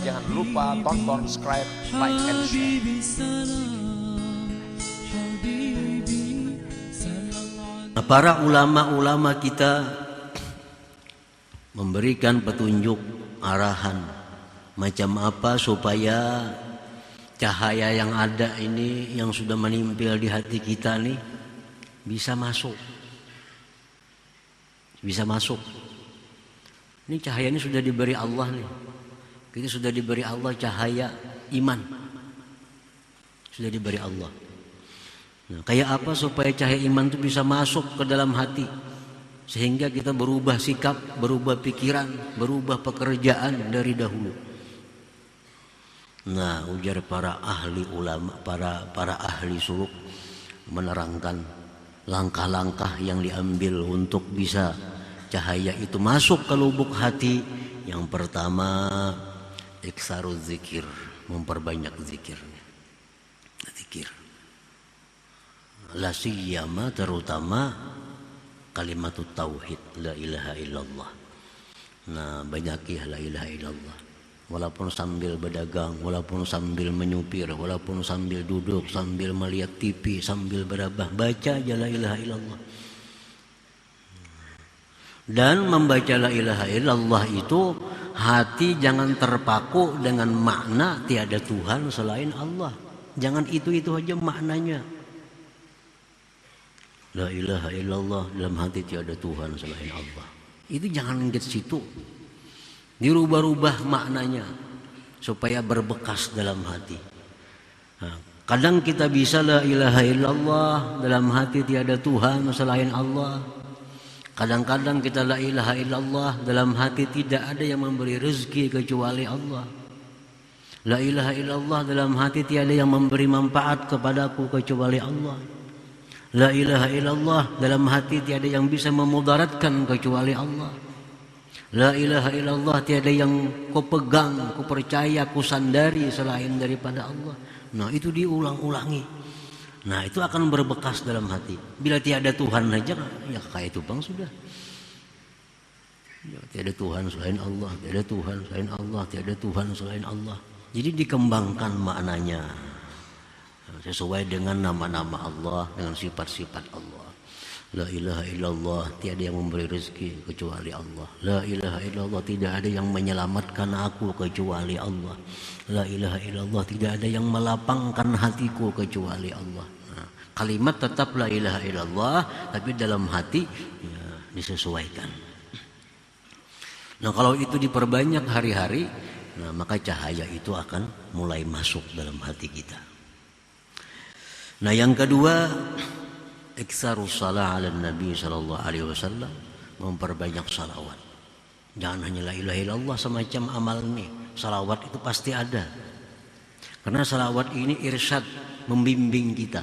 Jangan lupa tonton, subscribe, like, and share. Para ulama-ulama kita memberikan petunjuk arahan macam apa supaya cahaya yang ada ini yang sudah menimpil di hati kita nih bisa masuk. Bisa masuk. Ini cahaya ini sudah diberi Allah nih. Kita sudah diberi Allah cahaya iman. Sudah diberi Allah. Nah, kayak apa supaya cahaya iman itu bisa masuk ke dalam hati sehingga kita berubah sikap, berubah pikiran, berubah pekerjaan dari dahulu. Nah, ujar para ahli ulama, para ahli suluk menerangkan langkah-langkah yang diambil untuk bisa cahaya itu masuk ke lubuk hati. Yang pertama, iksaruz zikir, memperbanyak zikirnya. Zikir. La siyama terutama kalimatut tauhid, la ilaha illallah. Nah, banyakilah la ilaha illallah. Walaupun sambil berdagang, walaupun sambil menyupir, walaupun sambil duduk, sambil melihat TV, sambil berabah, baca aja la ilaha illallah. Dan membaca la ilaha illallah itu hati jangan terpaku dengan makna tiada Tuhan selain Allah. Jangan itu aja maknanya. La ilaha illallah, dalam hati tiada Tuhan selain Allah. Itu jangan ke situ. Dirubah-rubah maknanya supaya berbekas dalam hati. Nah, kadang kita bisa la ilaha illallah, dalam hati tiada Tuhan selain Allah. Kadang-kadang kita la ilaha illallah, dalam hati tidak ada yang memberi rezeki kecuali Allah. La ilaha illallah, dalam hati tiada yang memberi manfaat kepadaku kecuali Allah. La ilaha illallah, dalam hati tiada yang bisa memudaratkan kecuali Allah. La ilaha illallah, tiada yang ku pegang, ku percaya, ku sandari selain daripada Allah. Nah, itu diulang-ulangi. Nah, itu akan berbekas dalam hati. Bila tiada Tuhan saja, ya kayak itu bang sudah. Ya, tiada Tuhan selain Allah, tiada Tuhan selain Allah, tiada Tuhan selain Allah. Jadi dikembangkan maknanya sesuai dengan nama-nama Allah, dengan sifat-sifat Allah. La ilaha illallah, tiada yang memberi rezeki kecuali Allah. La ilaha illallah, tidak ada yang menyelamatkan aku kecuali Allah. La ilaha illallah, tidak ada yang melapangkan hatiku kecuali Allah. Nah, kalimat tetap la ilaha illallah, tapi dalam hati ya, disesuaikan. Nah, kalau itu diperbanyak hari-hari, nah maka cahaya itu akan mulai masuk dalam hati kita. Nah, yang kedua, iksarus salah ala Nabi sallallahu alaihi wasallam, memperbanyak salawat. Jangan hanya la ilaha illallah semacam amal nih. Salawat itu pasti ada. Karena salawat ini irsyad, membimbing kita.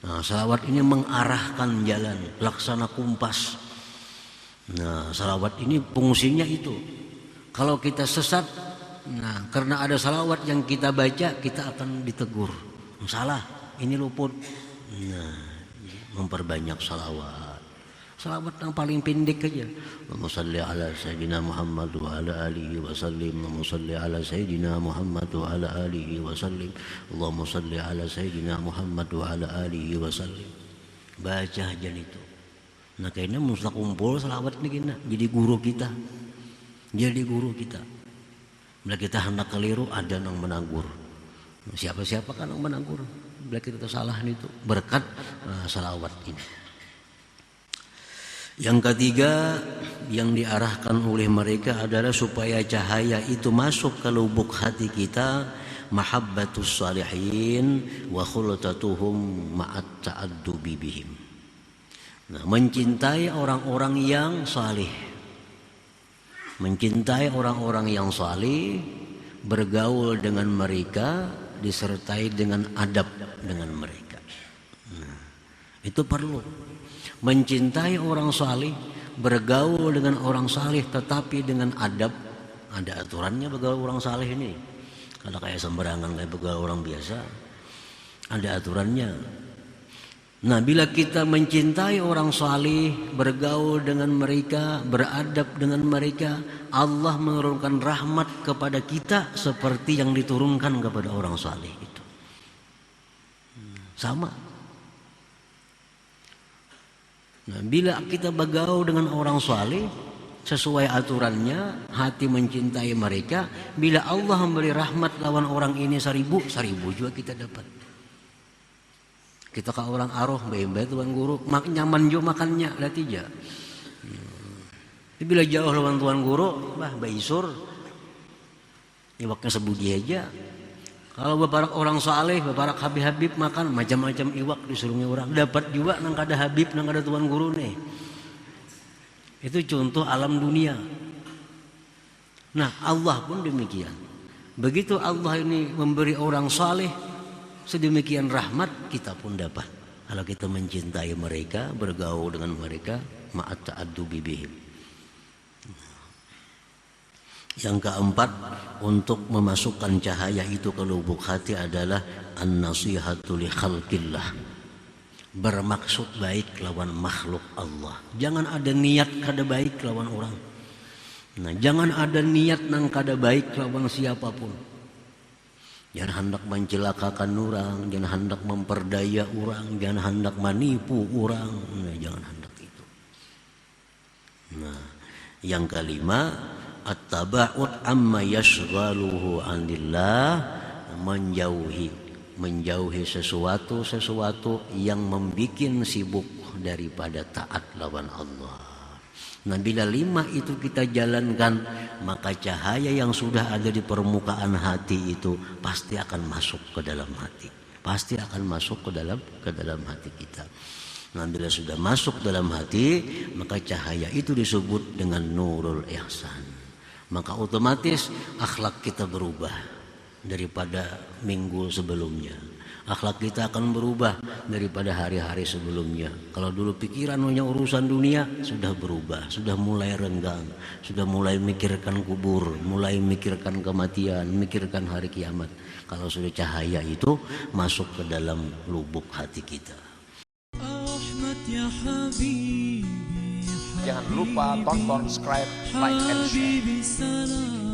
Nah, salawat ini mengarahkan jalan, laksana kumpas. Nah, salawat ini fungsinya itu. Kalau kita sesat, nah karena ada salawat yang kita baca, kita akan ditegur. Salah. Ini luput. Nah, memperbanyak salawat. Salawat yang paling pendek aja. Allahumma shalli ala sayyidina Muhammad wa ala alihi wa sallim. Allahumma shalli ala sayyidina Muhammad wa ala alihi wa sallim. Allahumma shalli ala sayyidina Muhammad wa ala alihi wa sallim. Baca aja itu. Nah, kayaknya mesti kumpul salawat ini kena. Jadi guru kita. Jadi guru kita. Bila kita hendak keliru, ada yang menegur. Siapa-siapa kan yang menegur. Bila kita salah itu berkat salawat ini. Yang ketiga yang diarahkan oleh mereka adalah supaya cahaya itu masuk ke lubuk hati kita, mahabbatus salihin wa khultatuhum ma'at ta'addubi bihim. Nah, mencintai orang-orang yang salih. Mencintai orang-orang yang salih, bergaul dengan mereka, disertai dengan adab dengan mereka. Nah, itu perlu. Mencintai orang salih, bergaul dengan orang salih, tetapi dengan adab. Ada aturannya bergaul orang salih ini. Kalau kayak sembarangan kayak bergaul orang biasa, ada aturannya. Nah, bila kita mencintai orang saleh, bergaul dengan mereka, beradab dengan mereka, Allah menurunkan rahmat kepada kita seperti yang diturunkan kepada orang saleh itu. Sama. Nah, bila kita bergaul dengan orang saleh sesuai aturannya, hati mencintai mereka, bila Allah memberi rahmat lawan orang ini 1000 juga kita dapat. Kita ke orang aroh, baik-baik tuan guru, nyaman juga makannya, lah tiga. Bila jauh lawan tuan guru, baisur, iwaknya sebudi aja. Kalau beberapa orang saleh, beberapa habib makan macam-macam iwak disuruhnya orang, dapat juga nang kada habib, nang kada tuan guru nih. Itu contoh alam dunia. Nah, Allah pun demikian. Begitu Allah ini memberi orang saleh sedemikian rahmat, kita pun dapat. Kalau kita mencintai mereka, bergaul dengan mereka, ma'at ta'addubi bihim. Yang keempat, untuk memasukkan cahaya itu ke lubuk hati adalah an-nasihatu li khalqillah. Bermaksud baik lawan makhluk Allah. Jangan ada niat kada baik lawan orang. Nah, jangan ada niat nang kada baik lawan siapapun. Jangan hendak mencelakakan orang, jangan hendak memperdaya orang, jangan hendak menipu orang. Nah, jangan hendak itu. Nah, yang kelima, at-taba'ud amma yashghaluhu 'anillah, menjauhi sesuatu yang membikin sibuk daripada taat lawan Allah. Nah, bila 5 itu kita jalankan, maka cahaya yang sudah ada di permukaan hati itu pasti akan masuk ke dalam hati. Pasti akan masuk ke dalam hati kita. Nah, bila sudah masuk dalam hati, maka cahaya itu disebut dengan nurul ihsan. Maka otomatis akhlak kita berubah daripada minggu sebelumnya. Akhlak kita akan berubah daripada hari-hari sebelumnya. Kalau dulu pikiran hanya urusan dunia, sudah berubah, sudah mulai renggang, sudah mulai mikirkan kubur, mulai mikirkan kematian, mikirkan hari kiamat. Kalau sudah cahaya itu masuk ke dalam lubuk hati kita. Jangan lupa tonton, subscribe, like, and share.